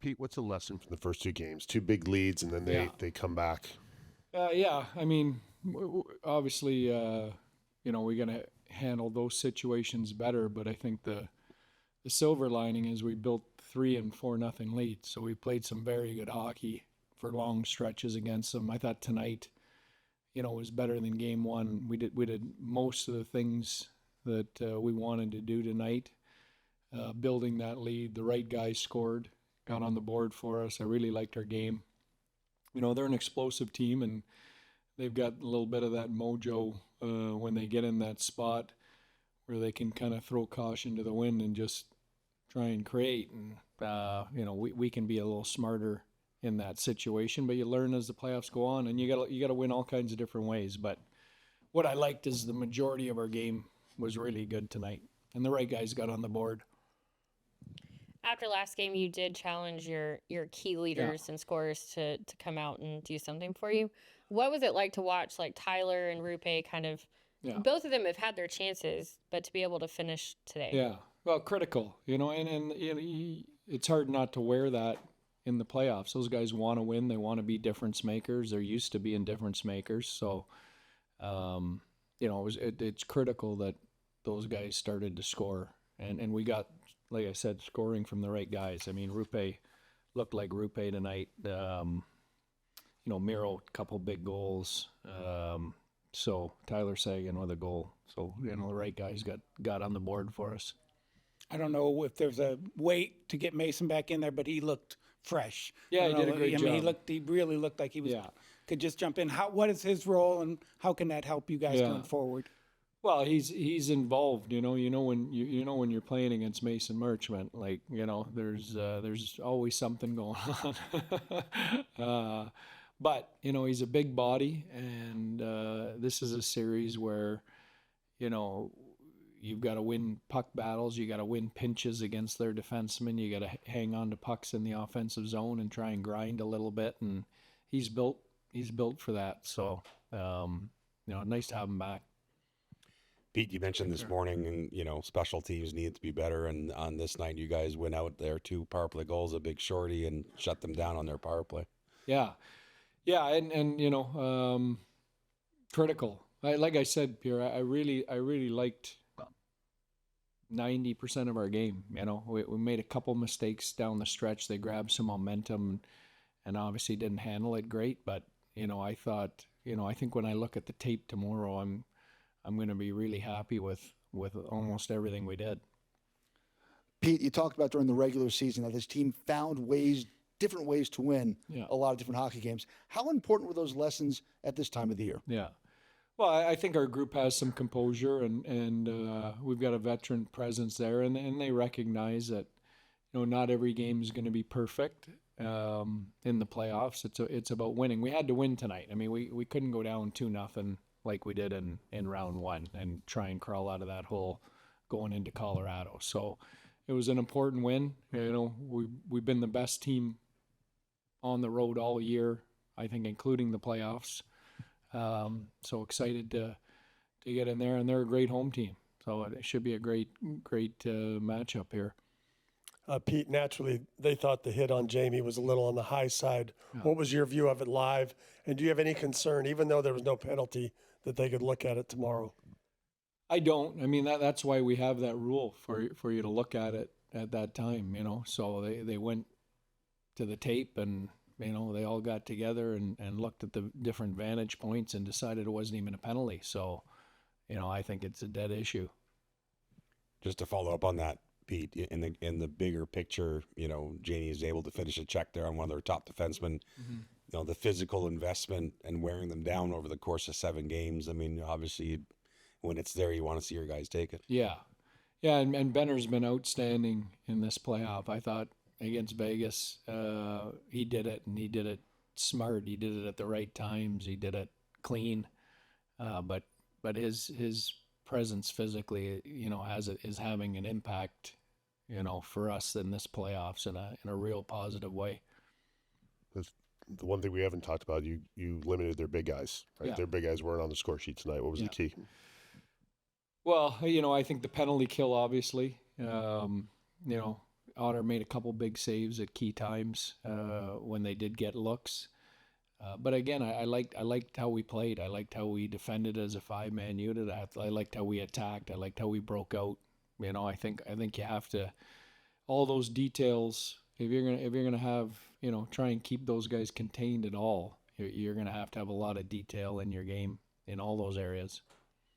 Pete, what's a lesson from the first two games? Two big leads, and then they come back. Yeah, I mean, obviously, we're going to handle those situations better, but I think the silver lining is we built 3 and 4-0 leads, so we played some very good hockey for long stretches against them. I thought tonight, was better than game one. We did most of the things that we wanted to do tonight, building that lead. The right guys scored, got on the board for us. I really liked our game. They're an explosive team, and they've got a little bit of that mojo when they get in that spot where they can kind of throw caution to the wind and just try and create. And, we can be a little smarter in that situation, but you learn as the playoffs go on, and you got to win all kinds of different ways. But what I liked is the majority of our game was really good tonight, and the right guys got on the board. After last game, you did challenge your key leaders and scorers to come out and do something for you. What was it like to watch like Tyler and Roope kind of both of them have had their chances, but to be able to finish today? Yeah, well, critical, and it's hard not to wear that in the playoffs. Those guys want to win. They want to be difference makers. They're used to being difference makers. So, it's critical that those guys started to score, and we got, like I said, scoring from the right guys. I mean, Roope looked like Roope tonight. Miro, a couple big goals. So Tyler Sagan with a goal. So, the right guys got on the board for us. I don't know if there's a wait to get Mason back in there, but he looked fresh. Yeah, he did a great job. He really looked like he was could just jump in. What is his role, and how can that help you guys going forward? Well, he's involved. When when you're playing against Mason Marchment, like there's always something going on. But he's a big body, and this is a series where you've got to win puck battles, you got to win pinches against their defensemen, you got to hang on to pucks in the offensive zone and try and grind a little bit, and he's built for that. So nice to have him back. Pete, you mentioned this morning, and special teams need to be better. And on this night, you guys went out there 2 power play goals, a big shorty, and shut them down on their power play. Yeah, and critical. Like I said, Pierre, I really liked 90% of our game. We made a couple mistakes down the stretch. They grabbed some momentum, and obviously didn't handle it great. But I thought, I think when I look at the tape tomorrow, I'm going to be really happy with almost everything we did. Pete, you talked about during the regular season that this team found different ways to win a lot of different hockey games. How important were those lessons at this time of the year? Yeah. Well, I think our group has some composure, and we've got a veteran presence there, and they recognize that not every game is going to be perfect in the playoffs. It's about winning. We had to win tonight. I mean, we couldn't go down 2-0 like we did in round one and try and crawl out of that hole going into Colorado. So it was an important win. We've been the best team on the road all year, I think, including the playoffs. So excited to get in there, and they're a great home team. So it should be a great matchup here. Pete, naturally, they thought the hit on Jamie was a little on the high side. Yeah. What was your view of it live? And do you have any concern, even though there was no penalty, that they could look at it tomorrow? I don't. I mean, that's why we have that rule for you to look at it at that time, So they went to the tape, and they all got together and looked at the different vantage points and decided it wasn't even a penalty. So, I think it's a dead issue. Just to follow up on that, Pete, in the bigger picture, Janie is able to finish a check there on one of their top defensemen. Mm-hmm. The physical investment and wearing them down over the course of 7 games. I mean, obviously, when it's there, you want to see your guys take it. Yeah, and Benner's been outstanding in this playoff. I thought against Vegas, he did it, and he did it smart. He did it at the right times. He did it clean, but his presence physically, is having an impact, for us in this playoffs in a real positive way. The one thing we haven't talked about, you limited their big guys, right? Yeah. Their big guys weren't on the score sheet tonight. What was the key? Well, I think the penalty kill, obviously, Otter made a couple big saves at key times when they did get looks. But again, I liked how we played. I liked how we defended as a 5-man unit. I liked how we attacked. I liked how we broke out. You know, I think you have to, all those details. If you're gonna have, you know, try and keep those guys contained at all, you're gonna have a lot of detail in your game in all those areas.